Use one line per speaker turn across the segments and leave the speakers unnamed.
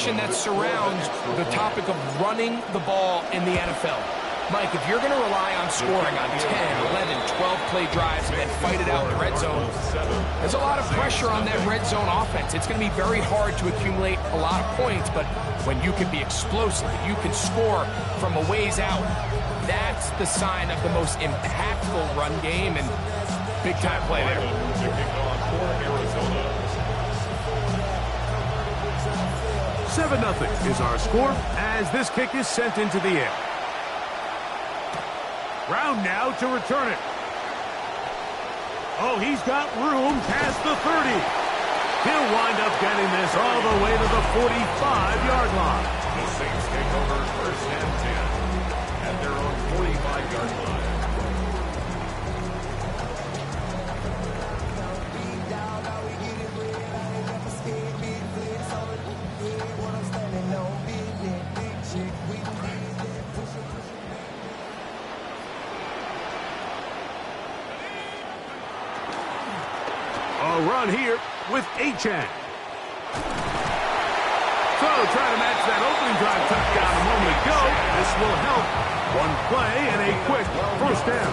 conversation that surrounds the topic of running the ball in the NFL. Mike, if you're going to rely on scoring on 10, 11, 12-play drives and then fight it out in the red zone, there's a lot of pressure on that red zone offense. It's going to be very hard to accumulate a lot of points, but when you can be explosive, you can score from a ways out, that's the sign of the most impactful run game, and big-time play there.
7-0 is our score as this kick is sent into the air. Brown now to return it. Oh, he's got room past the 30. He'll wind up getting this all the way to the 45-yard line.
The Saints take over first and 10 at their own 45-yard line.
A run here with Achane. So trying to match that opening drive touchdown a moment ago. This will help. One play and a quick first down.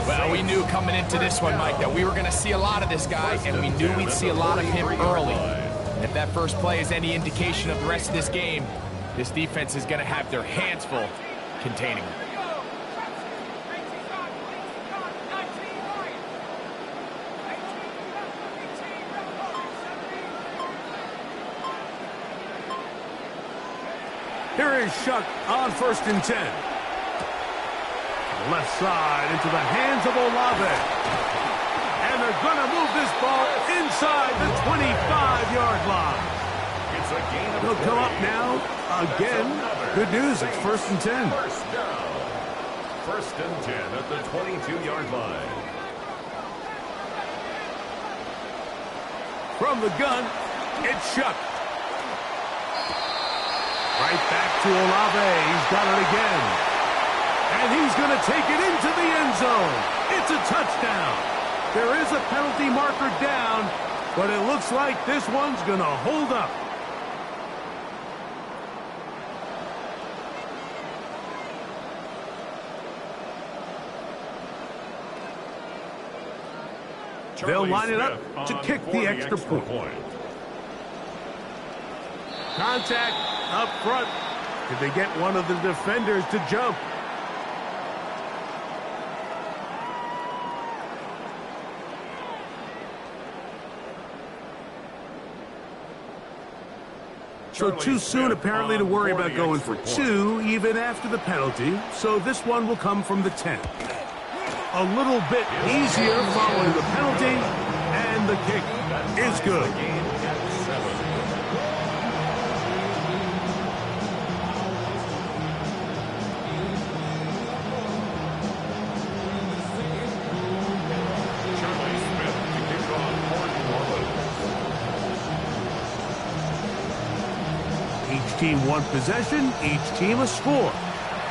Well, we knew coming into this one, Mike, that we were going to see a lot of this guy, and we knew we'd see a lot of him early. And if that first play is any indication of the rest of this game, this defense is going to have their hands full containing him.
Here is Shuck on first and 10. Left side into the hands of Olave. And they're going to move this ball inside the 25-yard line.
It's a gain of
They'll come up now. Again, good news, it's first and 10.
First down. First and 10 at the 22-yard line.
From the gun, it's Shuck. Right back to Olave. He's got it again. And he's going to take it into the end zone. It's a touchdown. There is a penalty marker down, but it looks like this one's going to hold up. They'll line it up to kick the extra point. Contact up front. Did they get one of the defenders to jump? So too soon, apparently, to worry about going for two, even after the penalty. So this one will come from the 10. A little bit easier following the penalty, and the kick is good. Each team one possession, each team a score.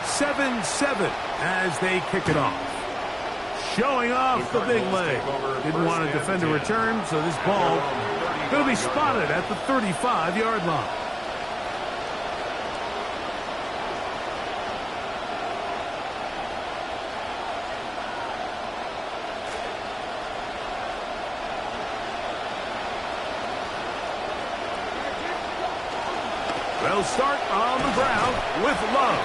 7-7 as they kick it off. Showing off the big leg. Didn't want to defend a return, so this ball going to be spotted at the 35-yard line. They'll start on the ground with Love.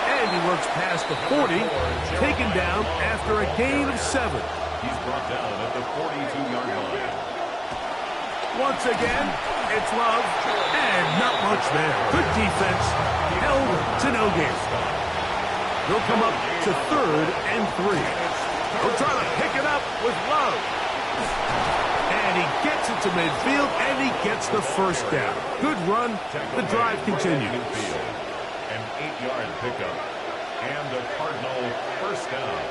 And he works past the 40, taken down after a gain of 7.
He's brought down at the 42-yard line.
Once again, it's Love, and not much there. Good defense, held to no gain. They'll come up to 3rd and 3. They'll try to pick it up with Love. And he gets it to midfield, and he gets the first down. Good run. The drive continues.
An 8-yard pickup. And the Cardinal first down.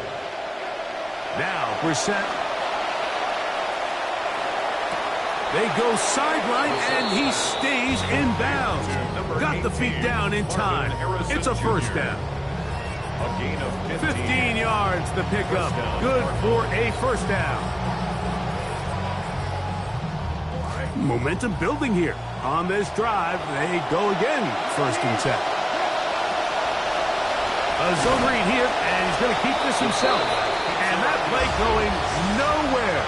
Now, Brissett. They go sideline, and he stays in bounds. Got the feet down in time. It's a first down.
A gain of
15 yards, the pickup. Good for a first down. Momentum building here. On this drive, they go again, 1st and 10. A zone read here, and he's going to keep this himself. And that play going nowhere.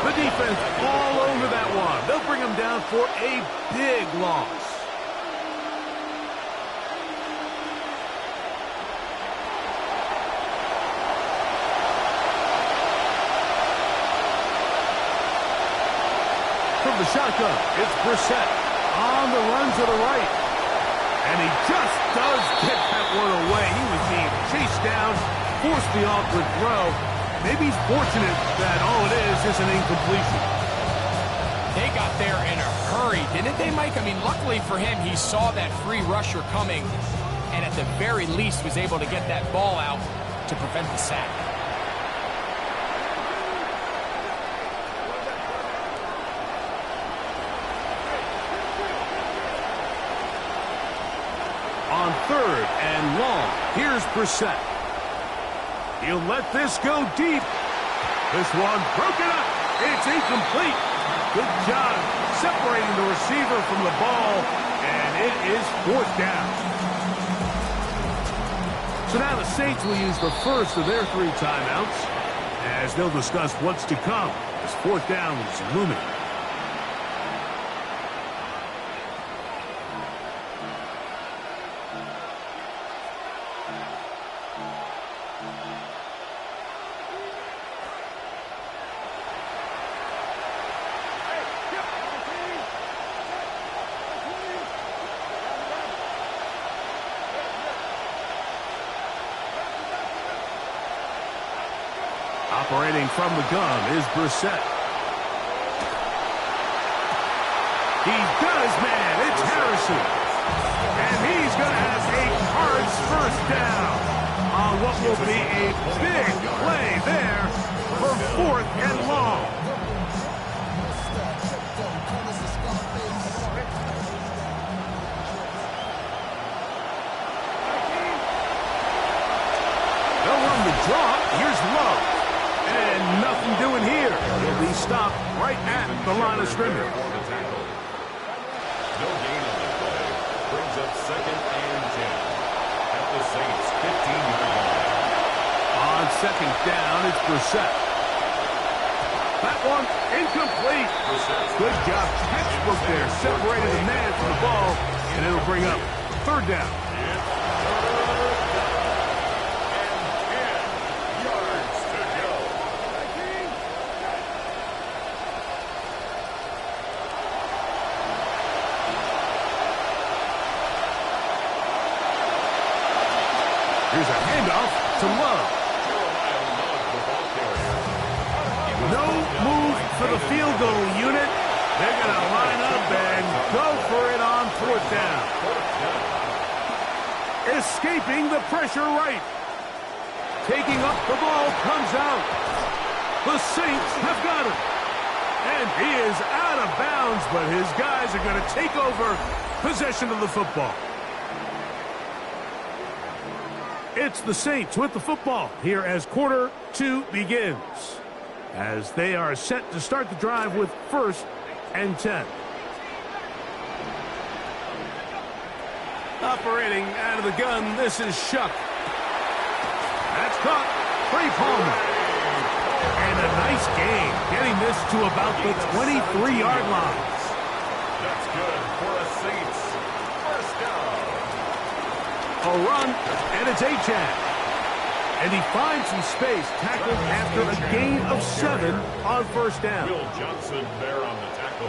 The defense all over that one. They'll bring him down for a big loss. From the shotgun, it's Brissett on the run to the right. And he just does get that one away. He was being chased down, forced the awkward throw. Maybe he's fortunate that all it is an incompletion.
They got there in a hurry, didn't they, Mike? I mean, luckily for him, he saw that free rusher coming and at the very least was able to get that ball out to prevent the sack.
On 3rd and long, here's Brissett. He'll let this go deep. This one broken up. It's incomplete. Good job separating the receiver from the ball, and it is 4th down. So now the Saints will use the first of their 3 timeouts as they'll discuss what's to come as 4th down is looming. Operating from the gun is Brissett. He does, man. It's Harrison. And he's going to have a hard 1st down on what will be a big play there for 4th and long. They'll run the draw. Here's Love. And nothing doing here. He'll be stopped right at the line of scrimmage.
No gain on the play. Brings up 2nd and 10 at the Saints' 15-yard line.
On 2nd down, it's Brissett. That one incomplete. Good job. Textbook there. Separated the man from the ball, and it'll bring up 3rd down. Here's a handoff to Love. No move for the field goal unit. They're going to line up and go for it on 4th down. Escaping the pressure right. Taking up the ball, comes out. The Saints have got him. And he is out of bounds, but his guys are going to take over possession of the football. It's the Saints with the football here as quarter 2 begins. As they are set to start the drive with 1st and 10. Operating out of the gun, this is Shuck. That's caught. Trey Palmer. And a nice game, getting this to about the 23-yard line.
That's good for a Saints 1st down.
A run, and it's Achane. And he finds some space, tackled after a gain of 7 on 1st down.
Will Johnson there on the tackle.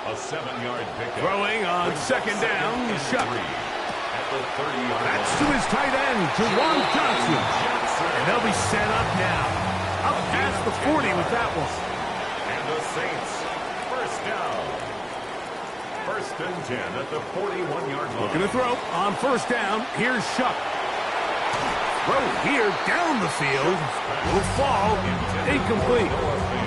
A 7-yard pickup.
Throwing on 2nd down, Shuck.
At the 30-yard line.
That's to his tight end, Juwan Johnson. And they'll be set up now. Up past the 40 with that one.
And the Saints 1st down. 1st and 10 at the 41-yard line.
Looking to throw on 1st down. Here's Shuck. Throw here down the field. Will fall. Incomplete.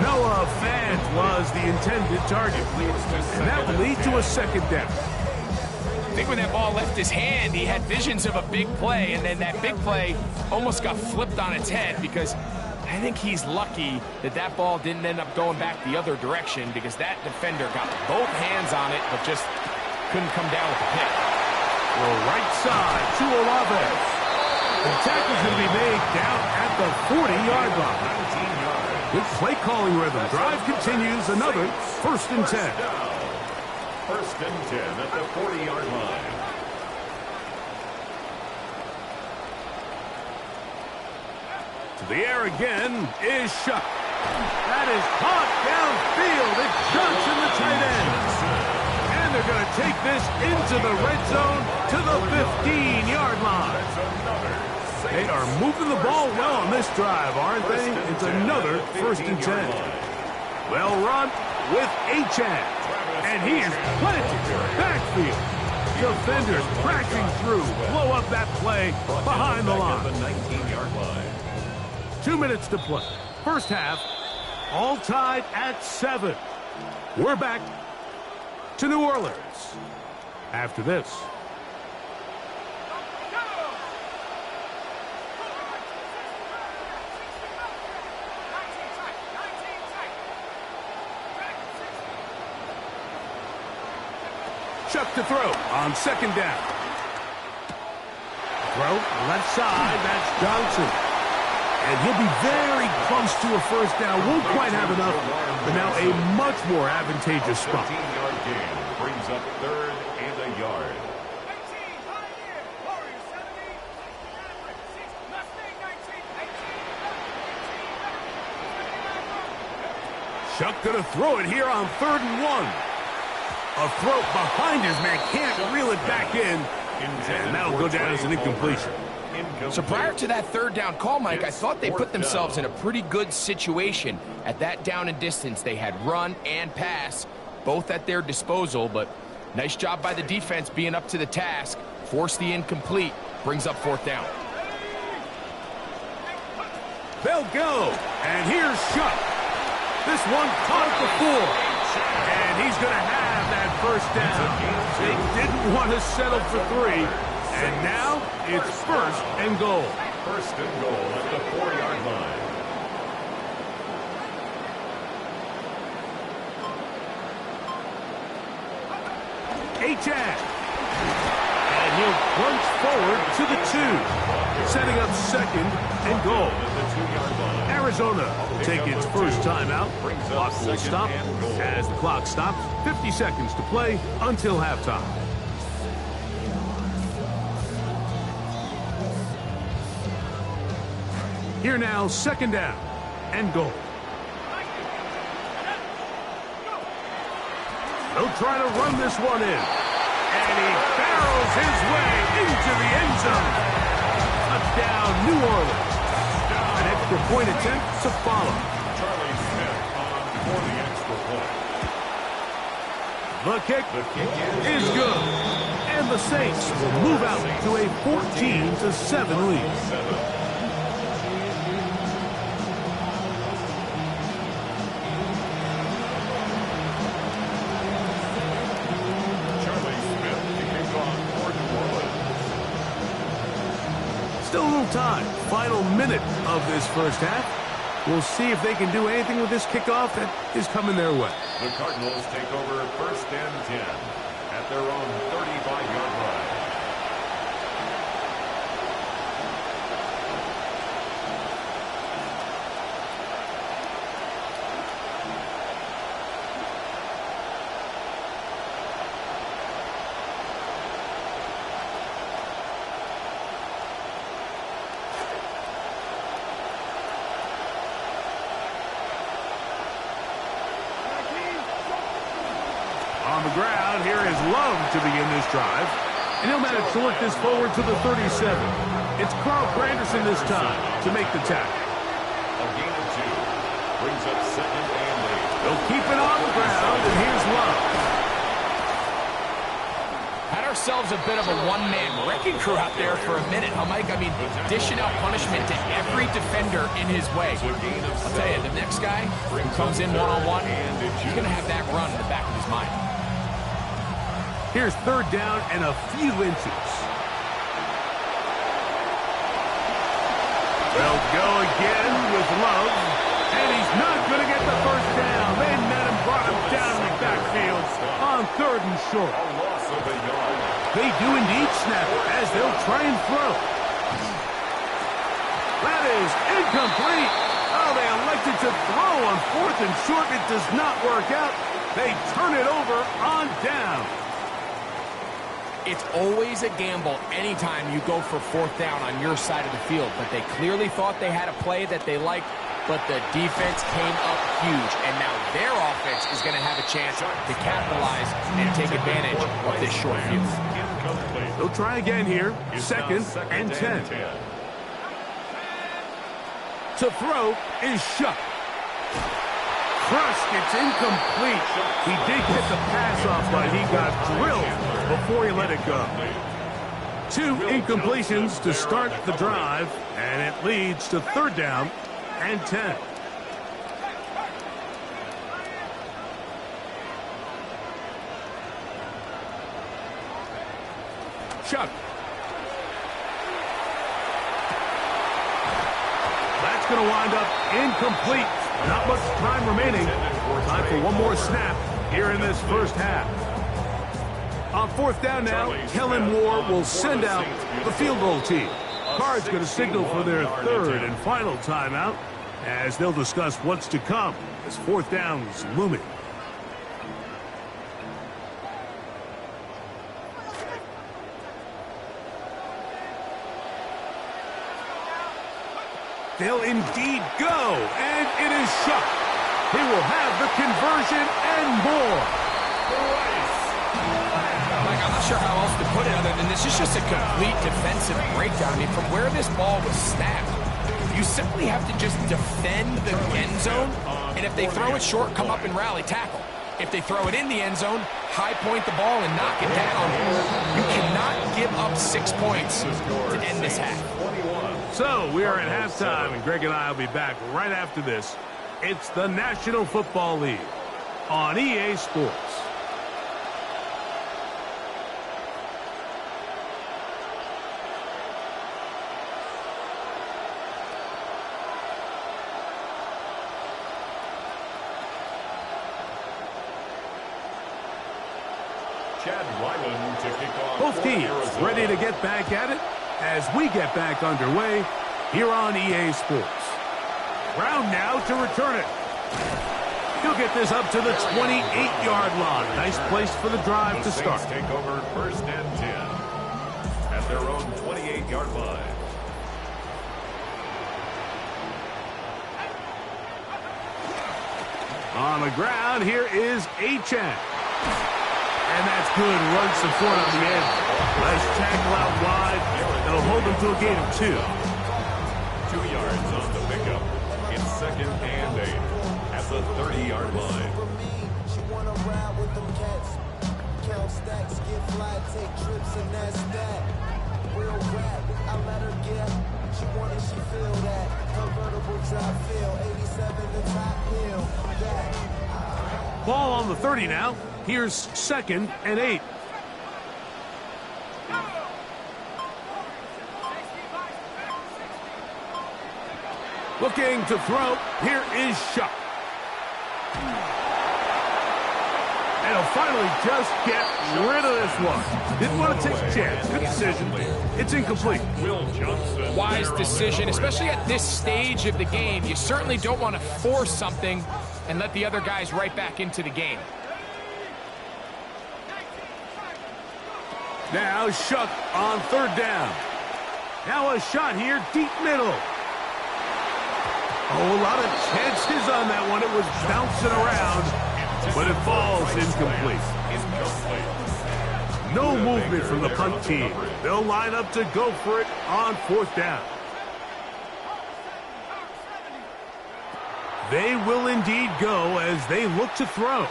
Noah Fant was the intended target. And that will lead to a 2nd down.
I think when that ball left his hand, he had visions of a big play, and then that big play almost got flipped on its head because I think he's lucky that that ball didn't end up going back the other direction because that defender got both hands on it but just couldn't come down with the pick.
Well, right side to Olave. The tackle's going to be made down at the 40-yard line.
19 yards.
Good play calling rhythm. Drive continues. Another 1st and 10.
First and 10 at the 40-yard line.
To the air again is Shuck. That is caught downfield. It's Johnson, the tight end. And they're going to take this into the red zone to the 15-yard line. They are moving the ball well on this drive, aren't they? It's another 1st and 10. Well run with Achane. And he is planted backfield. Defenders crashing through. Blow up that play behind the line.
19-yard line.
2 minutes to play. First half, all tied at 7. We're back to New Orleans after this. Chuck to throw on 2nd down. Throw left side, that's Johnson. And he'll be very close to a 1st down. Won't quite have enough, but now a much more advantageous spot.
15-yard gain brings up 3rd and a yard.
Chuck gonna throw it here on 3rd and 1. A throw behind his man, can't reel it back in, and that'll go down as an incompletion.
So prior to that 3rd down call, Mike, I thought they put themselves in a pretty good situation. At that down and distance, they had run and pass, both at their disposal, but nice job by the defense being up to the task. Force the incomplete, brings up 4th down.
They'll go, and here's Shuck. This one caught at the 4, and he's going to have that 1st down. They didn't want to settle for 3. And now it's 1st and goal.
1st and goal at the 4-yard line.
Achane. And he'll plunge forward to the 2. Setting up 2nd and goal. Arizona will take its first timeout. Clock will stop as the clock stops. 50 seconds to play until halftime. Here now, 2nd down and goal. They'll try to run this one in. And he barrels his way into the end zone. Touchdown, New Orleans. An extra point attempt to follow.
Charlie Smith on for the extra point.
The kick is good. And the Saints will move out to a 14-7 lead. Still a little time. Final minute of this first half. We'll see if they can do anything with this kickoff that is coming their way.
The Cardinals take over 1st and 10 at their own 35-yard line.
On the ground, here is Love to begin this drive. And he'll manage to work this forward to the 37. It's Carl Granderson this time to make the tackle.
A gain of 2 brings up 2nd and 8.
They'll keep it on the ground, and here's Love.
Had ourselves a bit of a one-man wrecking crew out there for a minute, huh, Mike? I mean, dishing out punishment to every defender in his way. I'll tell you, the next guy who comes in one-on-one, he's going to have that run in the back of his mind.
Here's 3rd down and a few inches. They'll go again with with Love, and he's not going to get the first down. They met him, brought him down in the backfield on 3rd and short.
A loss of a yard.
They do indeed snap it as they'll try and throw. That is incomplete. Oh, they elected to throw on 4th and short. It does not work out. They turn it over on down.
It's always a gamble anytime you go for 4th down on your side of the field, but they clearly thought they had a play that they liked, but the defense came up huge, and now their offense is going to have a chance to capitalize and take advantage of this short field.
They'll try again here, 2nd and 10. To throw is Shuck. Crushed, it's incomplete. He did get the pass off, but he got drilled before he let it go. 2 incompletions to start the drive, and it leads to 3rd down and 10. Chuck. That's going to wind up incomplete. Not much time remaining. Time for one more snap here in this first half. On 4th down now, Kellen Moore will send out the field goal team. Cards going to signal for their 3rd and final timeout as they'll discuss what's to come as 4th down is looming. They'll indeed go, and it is Shuck. He will have the conversion and more.
Mike, I'm not sure how else to put it other than this is just a complete defensive breakdown. I mean, from where this ball was snapped, you simply have to just defend the end zone, and if they throw it short, come up and rally tackle. If they throw it in the end zone, high point the ball and knock it down. You cannot give up 6 points to end this half.
So we are at halftime, and Greg and I will be back right after this. It's the National Football League on EA Sports.
Chad Ryland to kick off.
Both teams ready to get back at it as we get back underway here on EA Sports. Brown now to return it. He'll get this up to the 28-yard line. Nice place for the drive to start.
Take over 1st and 10 at their own 28-yard line.
On the ground, here is Achane. And that's good run support on the end. Nice tackle out wide. It'll hold them to a gain of 2.
2 yards on the pickup. It's 2nd and 8 at the 30-yard line.
She wanna ride with them cats. Count stacks, get fly, take trips, and that's that. Real rap, I let her get. She wanted, she feel that. Convertible drive feel, 87 the top hill. That.
Ball on the 30 now. Here's 2nd and 8. Looking to throw. Here is Shuck. And he'll finally just get rid of this one. Didn't want to take a chance. Good decision. It's incomplete.
Will Johnson.
Wise decision, especially at this stage of the game. You certainly don't want to force something and let the other guys right back into the game.
Now Shuck on 3rd down. Now a shot here, deep middle. Oh, a lot of chances on that one. It was bouncing around, but it falls incomplete. No movement from the punt team. They'll line up to go for it on 4th down. They will indeed go as they look to throw.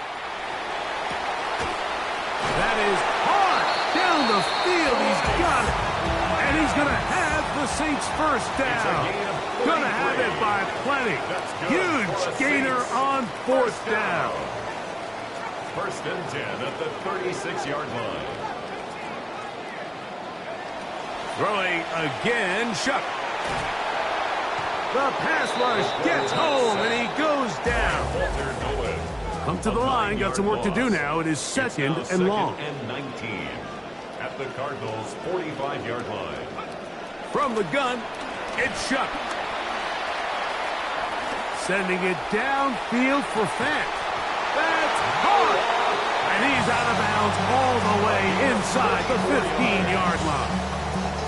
That is hard down the field. He's got it. And he's going to have the Saints first down. Going to have it by plenty. Huge gainer on 4th down.
1st and 10 at the 36-yard line.
Throwing again, Shuck. The pass rush gets home, and he goes down. Come to the line, got some work to do now. It is second and long.
And 19 at the Cardinals' 45-yard line.
From the gun, it's Shuck. Sending it downfield for Fant. That's hard. And he's out of bounds all the way inside the 15-yard line.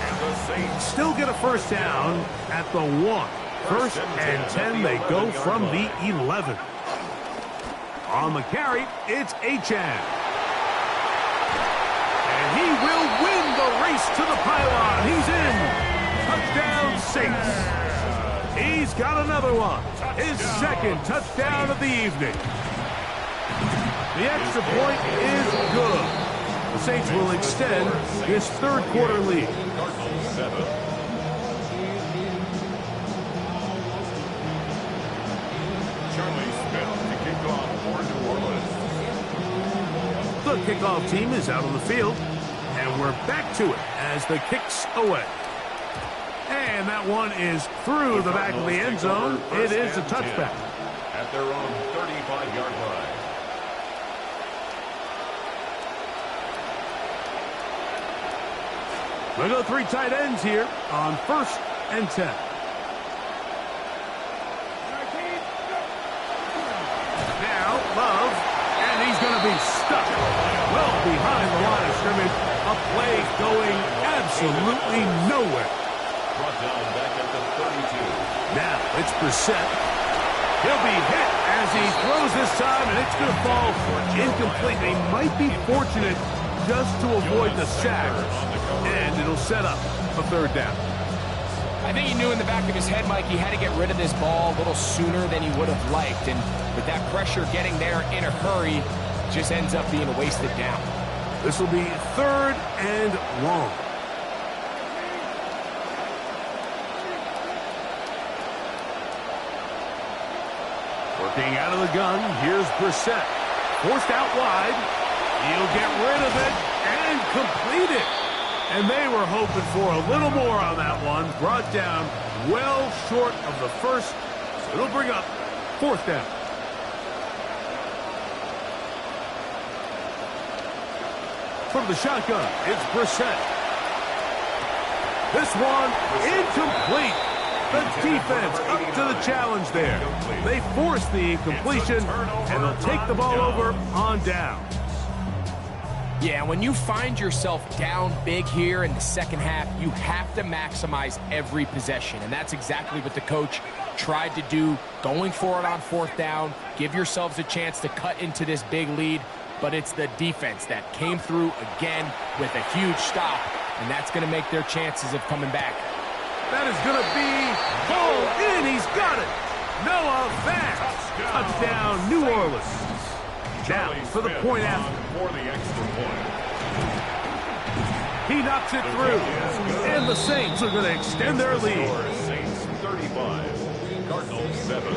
And the Saints
Still get a first down at the 1. First and 10, they go from the 11. On the carry, it's Achane. And he will win the race to the pylon. He's in. Touchdown, Saints. He's got another one. His second touchdown of the evening. The extra point is good. The Saints will extend this third quarter lead.
Cardinals 7. Charlie Smith to kick off for New Orleans.
The kickoff team is out on the field, and we're back to it as the kick's away. And that one is through the back of the end zone. It is a touchback.
At their own 35-yard line.
We'll go 3 tight ends here on first and 10. Now, Love, and he's going to be stuck well behind the line of scrimmage. A play going absolutely nowhere.
Brought down back at the 32.
Now, it's Brissett. He'll be hit as he throws this time, and it's going to fall incomplete. They might be fortunate just to avoid the sack, and it'll set up a third down.
I think he knew in the back of his head, Mike, he had to get rid of this ball a little sooner than he would have liked. And with that pressure getting there in a hurry, just ends up being a wasted down.
This will be third and long. Working out of the gun, here's Brissett. Forced out wide. He'll get rid of it and complete it. And they were hoping for a little more on that one. Brought down well short of the first. So it'll bring up fourth down. From the shotgun, it's Brissett. This one incomplete. The defense up to the challenge there. They force the incompletion, and they'll take the ball over on down.
Yeah, when you find yourself down big here in the second half, you have to maximize every possession. And that's exactly what the coach tried to do, going for it on fourth down. Give yourselves a chance to cut into this big lead. But it's the defense that came through again with a huge stop. And that's going to make their chances of coming back.
That is going to be pulled in. He's got it. Noah Fant. Touchdown, New Orleans. Now for the point after.
For the extra point.
He knocks it through. And the Saints are going to extend their lead.
Saints 35, Cardinals 7.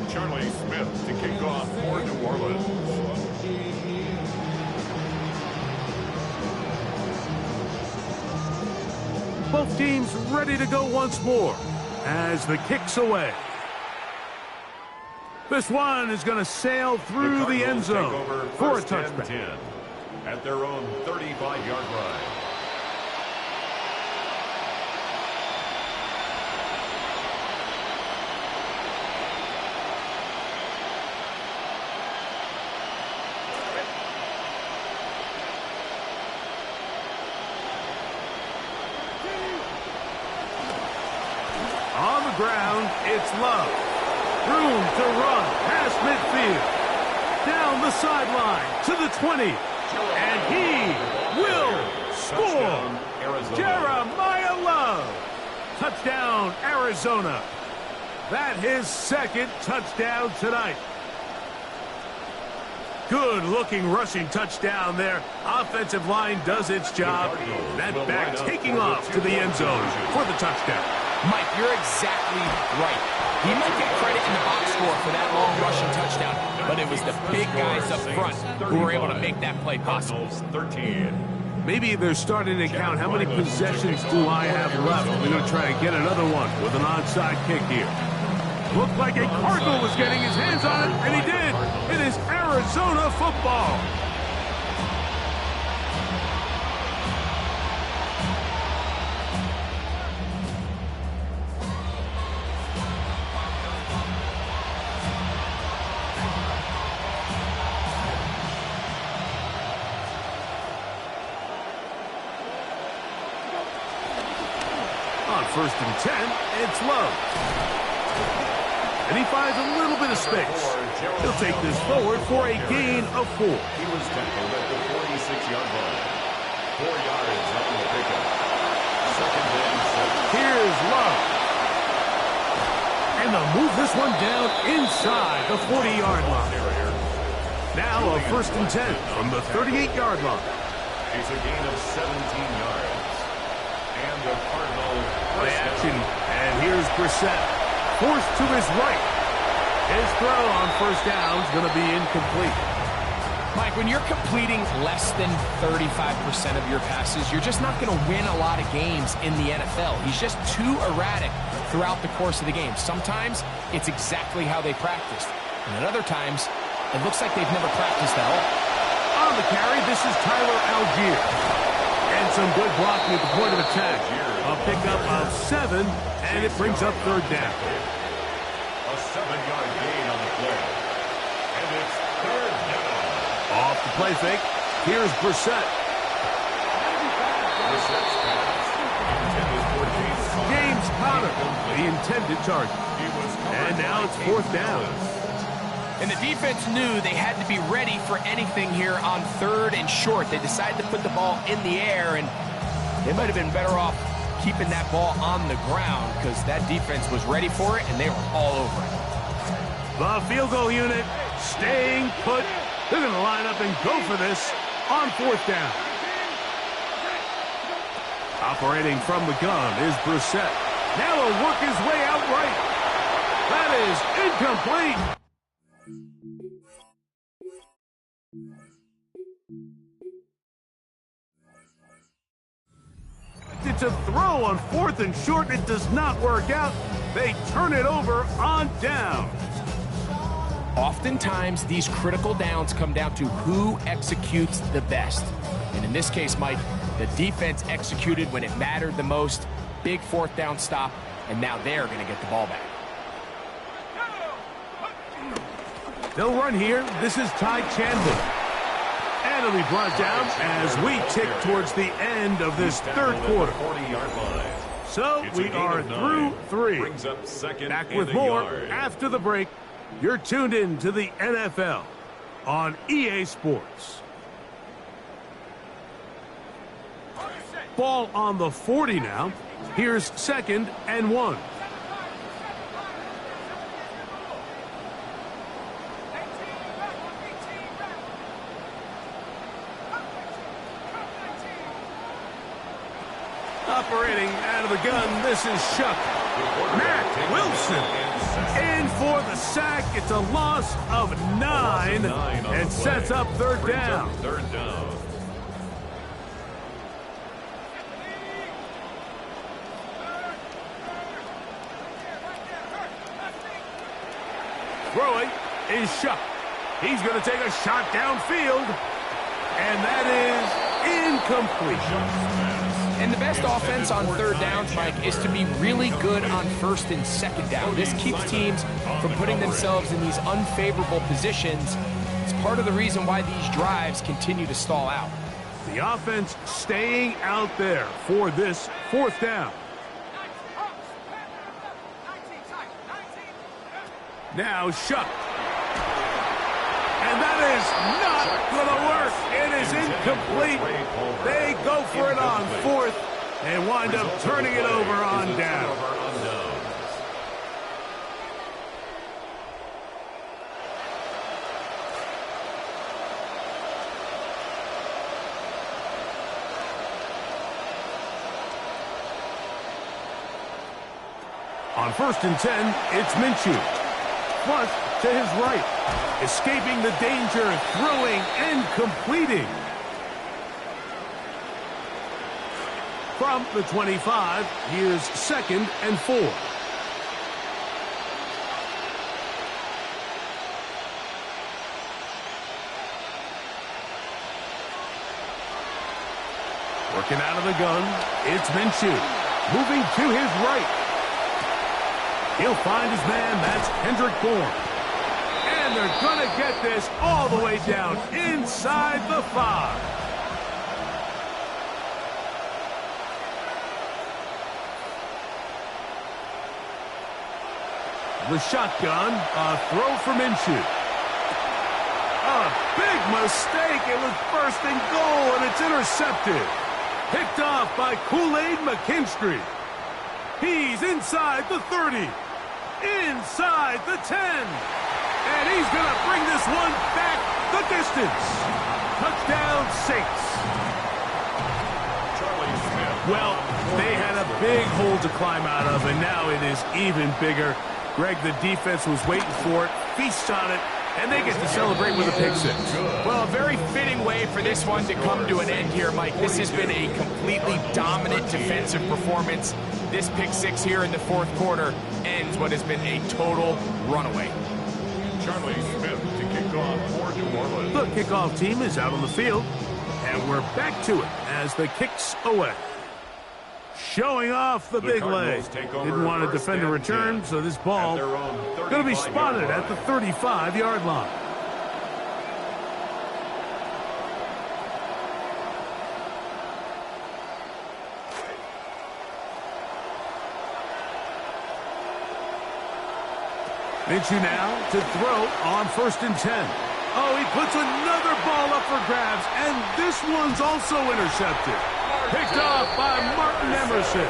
Charlie Smith to kick off for New Orleans.
Both teams ready to go once more as the kick's away. This one is going to sail through the end zone for a touchback.
10 at their own 35-yard line.
On the ground, it's Love. Room to run past midfield. Down the sideline to the 20. And he will score. Jeremiah Love. Touchdown, Arizona. That his second touchdown tonight. Good-looking rushing touchdown there. Offensive line does its job. That back taking off to the end zone for the touchdown.
Mike, you're exactly right. He might get credit in the box score for that long rushing touchdown, but it was the big guys up front who were able to make that play possible.
13.
Maybe they're starting to count how many possessions do I have left. We're going to try and get another one with an onside kick here. Looked like a Cardinal was getting his hands on it, and he did. It is Arizona football. On 1st and 10, it's Love. And he finds a little bit of space. He'll take this forward for a gain of 4.
He was tackled at the 46-yard line. 4 yards on the pickup. 2nd and 7.
Here's Love. And they'll move this one down inside the 40-yard line. Now a 1st and 10 from the 38-yard line.
It's a gain of 17 yards. And the Cardinal
Play action, and here's Brissett. Forced to his right. His throw on 1st down is going to be incomplete.
Mike, when you're completing less than 35% of your passes, you're just not going to win a lot of games in the NFL. He's just too erratic throughout the course of the game. Sometimes it's exactly how they practiced. And at other times, it looks like they've never practiced at all.
On the carry, this is Tyler Algier. And some good blocking at the point of attack. A pickup of 7, and it brings up 3rd down.
a 7-yard gain on the play. And it's 3rd down.
Off the play fake, here's Brissett.
Brissett's pass intended for
James Conner, the intended target. And now it's 4th down.
And the defense knew they had to be ready for anything here on 3rd and short. They decided to put the ball in the air, and they might have been better off keeping that ball on the ground because that defense was ready for it, and they were all over it.
The field goal unit staying put. They're going to line up and go for this on 4th down. Operating from the gun is Brissett. Now he'll work his way out right. That is incomplete. It's a throw on 4th and short. It does not work out. They turn it over on down.
Oftentimes, these critical downs come down to who executes the best. And in this case, Mike, the defense executed when it mattered the most. Big 4th down stop, and now they're going to get the ball back.
They'll run here. This is Ty Chandler. And it'll be brought down as we tick towards the end of this 3rd quarter.
40-yard line.
So we are through 3.
Brings up 2nd
Back
and
with
a
more
yard.
after the break. You're tuned in to the NFL on EA Sports. Ball on the 40 now. Here's 2nd and 1. Operating out of the gun, this is Shuck. Matt Wilson in for the sack. It's a loss of 9 and sets up 3rd down.
3rd down.
Throwing is Shuck. He's going to take a shot downfield, and that is incomplete.
And the best offense on 3rd downs, Mike, is to be really good on 1st and 2nd down. This keeps teams from putting themselves in these unfavorable positions. It's part of the reason why these drives continue to stall out.
The offense staying out there for this 4th down. Now Shuck. And that is not going to work. It is incomplete. They go for it on 4th and wind up turning it over on down. On 1st and 10, it's Minshew. Plus, to his right, escaping the danger, throwing and completing. From the 25, here's 2nd and 4. Working out of the gun, it's Minshew. Moving to his right. He'll find his man, that's Kendrick Bourne. And they're going to get this all the way down inside the 5. The shotgun, a throw for Minshew. A big mistake. It was first and goal, and it's intercepted. Picked off by Kool-Aid McKinstry. He's inside the 30. Inside the 10. And he's going to bring this one back the distance. Touchdown, Saints. Well, they had a big hole to climb out of, and now it is even bigger. Greg, the defense was waiting for it, feasts on it, and they get to celebrate with a pick 6.
Well, a very fitting way for this one to come to an end here, Mike. This has been a completely dominant defensive performance. This pick 6 here in the 4th quarter ends what has been a total runaway.
Charlie Smith to kick off for New Orleans.
The kickoff team is out on the field, and we're back to it as the kicks away. Showing off the big leg. Didn't want to defend a return, so this ball going to be spotted at the 35-yard line. Minshew now to throw on 1st and 10. Oh, he puts another ball up for grabs, and this one's also intercepted. Picked off by Martin Emerson.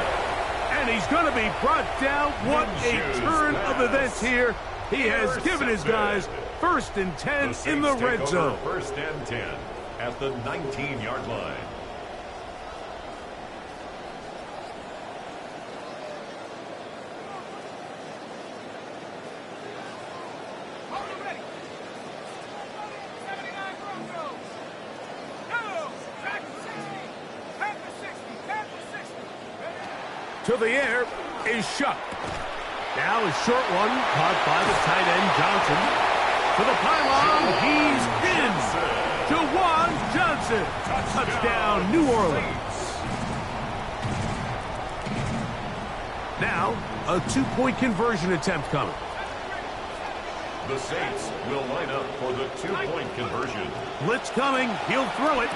And he's going to be brought down. What a turn of events here. He has given his guys 1st and 10 in the red zone.
1st and 10 at the 19-yard line.
To the air is Shuck. Now a short one caught by the tight end Johnson. To the pylon, he's in. Jawan Johnson. Touchdown, New Orleans. Now a 2-point conversion attempt coming.
The Saints will line up for the 2-point conversion.
Blitz coming. He'll throw it.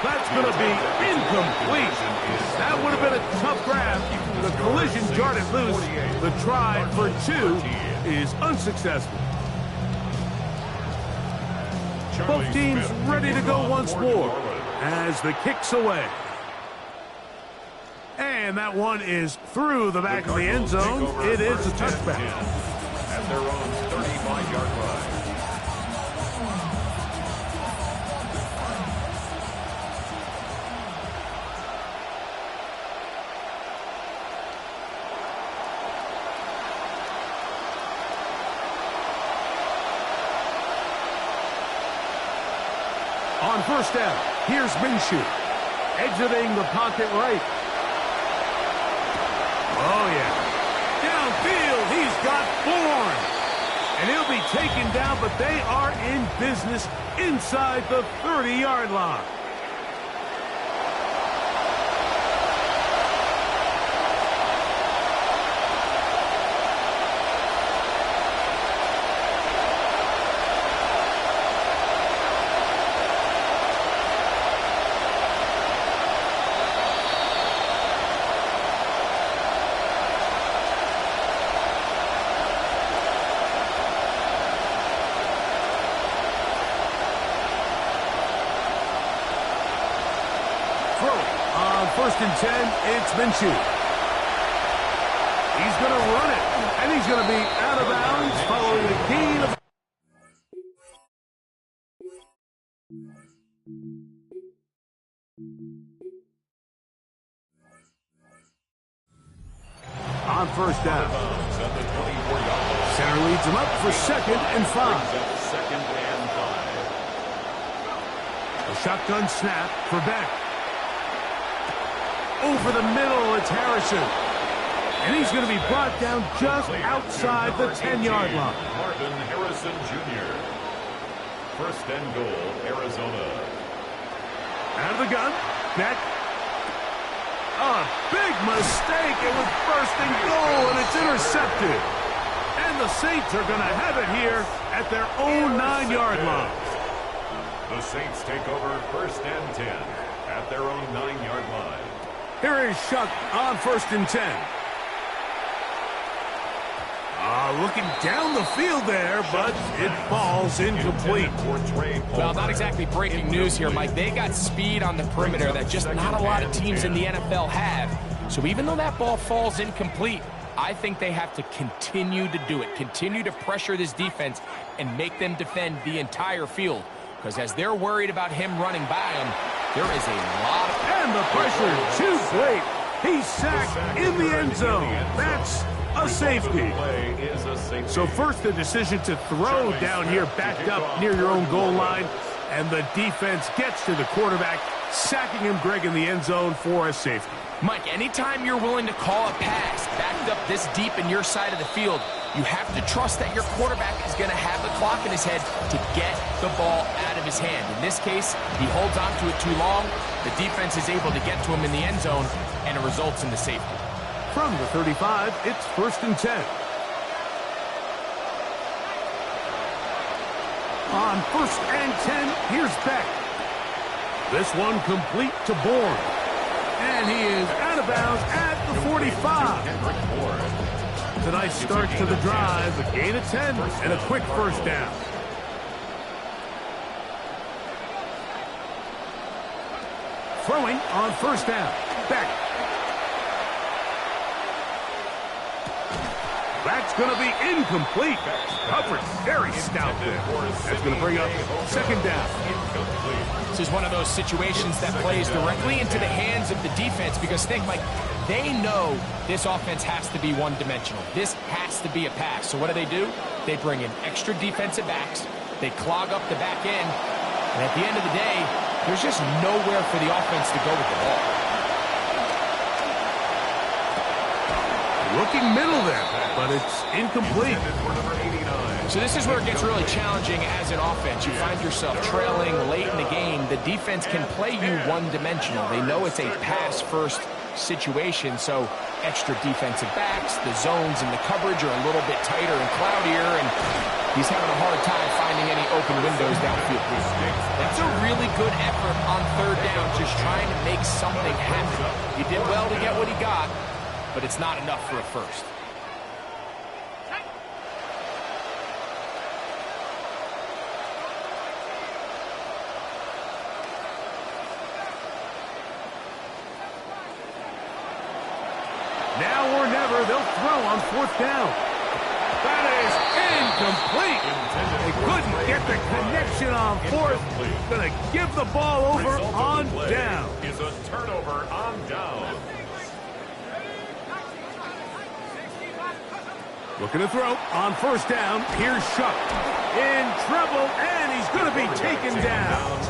That's going to be incomplete. That would have been a tough grab. The collision jarred it loose. The try for 2 is unsuccessful. Both teams ready to go once more as the kick's away. And that one is through the back of the end zone. It is a touchback.
At their own 35-yard line.
On 1st down, here's Minshew. Exiting the pocket right. Oh, yeah. Downfield, he's got Bourne. And he'll be taken down, but they are in business inside the 30-yard line. On 1st and 10, it's Minshew. He's going to run it, and he's going to be out of bounds following a gain of... On 1st down. Center leads him up for 2nd and 5. A shotgun snap for Beck. over the middle. It's Harrison. And he's going to be brought down just outside the 10-yard line.
Marvin Harrison Jr. First and goal, Arizona.
Out of the gun. Back. A big mistake. It was first and goal, and it's intercepted. And the Saints are going to have it here at their own 9-yard line.
The Saints take over first and 10 at their own 9-yard line.
Here is Shuck on first and 10. Looking down the field there, but it falls incomplete.
Well, not exactly breaking news here, Mike. They got speed on the perimeter that just not a lot of teams in the NFL have. So even though that ball falls incomplete, I think they have to continue to do it, continue to pressure this defense and make them defend the entire field. Because as they're worried about him running by them, there is a lot of...
And the pressure too late. He's sacked in the end zone. That's a safety. So first the decision to throw down here backed up near your own goal line. And the defense gets to the quarterback, sacking him, Greg, in the end zone for a safety.
Mike, anytime you're willing to call a pass backed up this deep in your side of the field, you have to trust that your quarterback is going to have the clock in his head to get the ball out of his hand. In this case, he holds on to it too long. The defense is able to get to him in the end zone, and it results in the safety.
From the 35, it's first and 10. On first and 10, here's Beck. This one complete to Bourne. And he is out of bounds at the 45. It's a nice start to the drive, a gain of 10, and a quick first down. Throwing on first down. Beck. That's going to be incomplete. Coverage very stout there. That's going to bring up second down.
This is one of those situations that plays directly into the hands of the defense because think, Mike, they know this offense has to be one-dimensional. This has to be a pass. So what do? They bring in extra defensive backs. They clog up the back end. And at the end of the day, there's just nowhere for the offense to go with the ball.
Looking middle there, but it's incomplete.
So this is where it gets really challenging as an offense. You find yourself trailing late in the game. The defense can play you one-dimensional. They know it's a pass-first situation, so extra defensive backs, the zones and the coverage are a little bit tighter and cloudier, and he's having a hard time finding any open windows downfield. That's a really good effort on third down, just trying to make something happen. He did well to get what he got, but it's not enough for a first.
Now or never, they'll throw on fourth down. That is incomplete. They couldn't get the connection on fourth. Going to give the ball over on down.
Is a turnover on down.
Looking to throw on first down. Here's Shuck in trouble, and he's going to be taken down.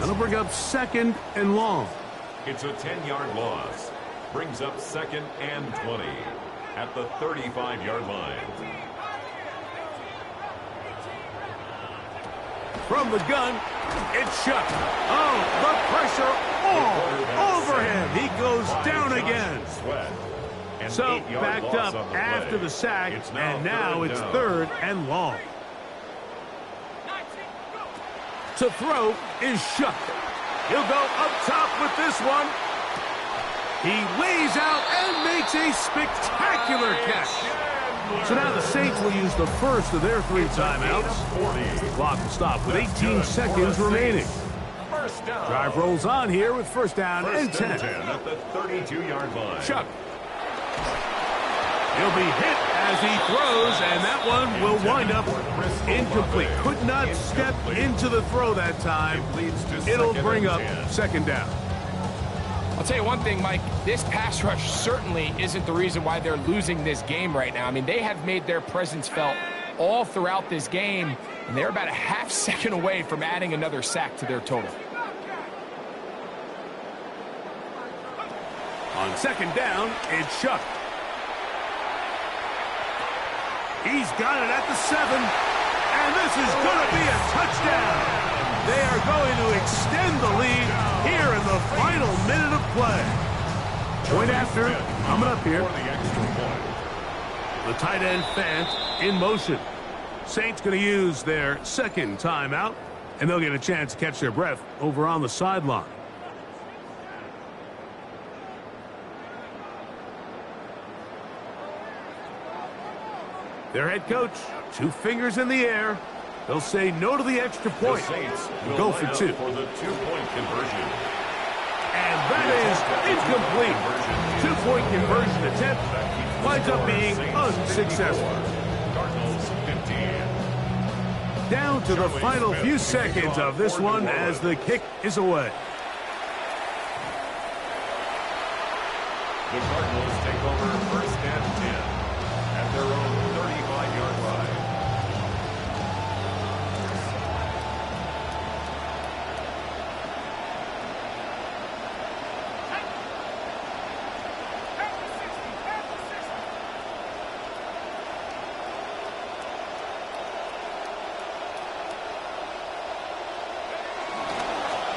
That'll bring up second and long.
It's a 10-yard loss. Brings up second and 20 at the 35-yard line.
From the gun, it's Shuck. Oh, the pressure all over him. He goes down again. So backed up after the sack, and now it's third and long. To throw is Shuck. He'll go up top with this one. He lays out and makes a spectacular catch. So now the Saints will use the first of their 3 timeouts. The clock will stop with 18 seconds remaining. Drive rolls on here with first down and 10.
At the 32-yard line.
Shuck. He'll be hit as he throws, and that one will wind up incomplete. Could not step into the throw that time. It'll bring up second down.
I'll tell you one thing, Mike, this pass rush certainly isn't the reason why they're losing this game right now. I mean, they have made their presence felt all throughout this game, and they're about a half second away from adding another sack to their total.
On second down, it's Chuck. He's got it at the 7. And this is going to be a touchdown. They are going to extend the lead here in the final minute of play. Point after, coming up here. The tight end Fant in motion. Saints going to use their second timeout, and they'll get a chance to catch their breath over on the sideline. Their head coach, 2 fingers in the air. They'll say no to the extra point.
The
Go for 2.
For the 2-point conversion.
And that is incomplete. 2-point conversion attempt winds up being unsuccessful.
Cardinals 15.
Down to the final few seconds of this one as the kick is away.
The Cardinals take over first and 10 at their own 35-yard line.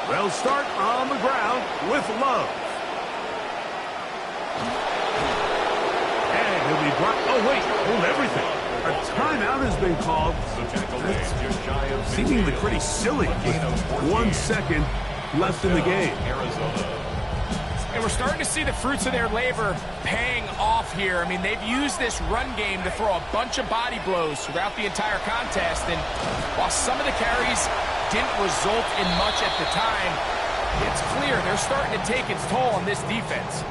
They'll start on the ground with Love. And he'll be brought... Oh, wait. Hold everything. A timeout has been called. That's seemingly pretty silly. 1 second left in the game.
And we're starting to see the fruits of their labor paying off here. I mean, they've used this run game to throw a bunch of body blows throughout the entire contest. And while some of the carries didn't result in much at the time, it's clear they're starting to take its toll on this defense.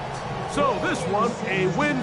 So this one, a win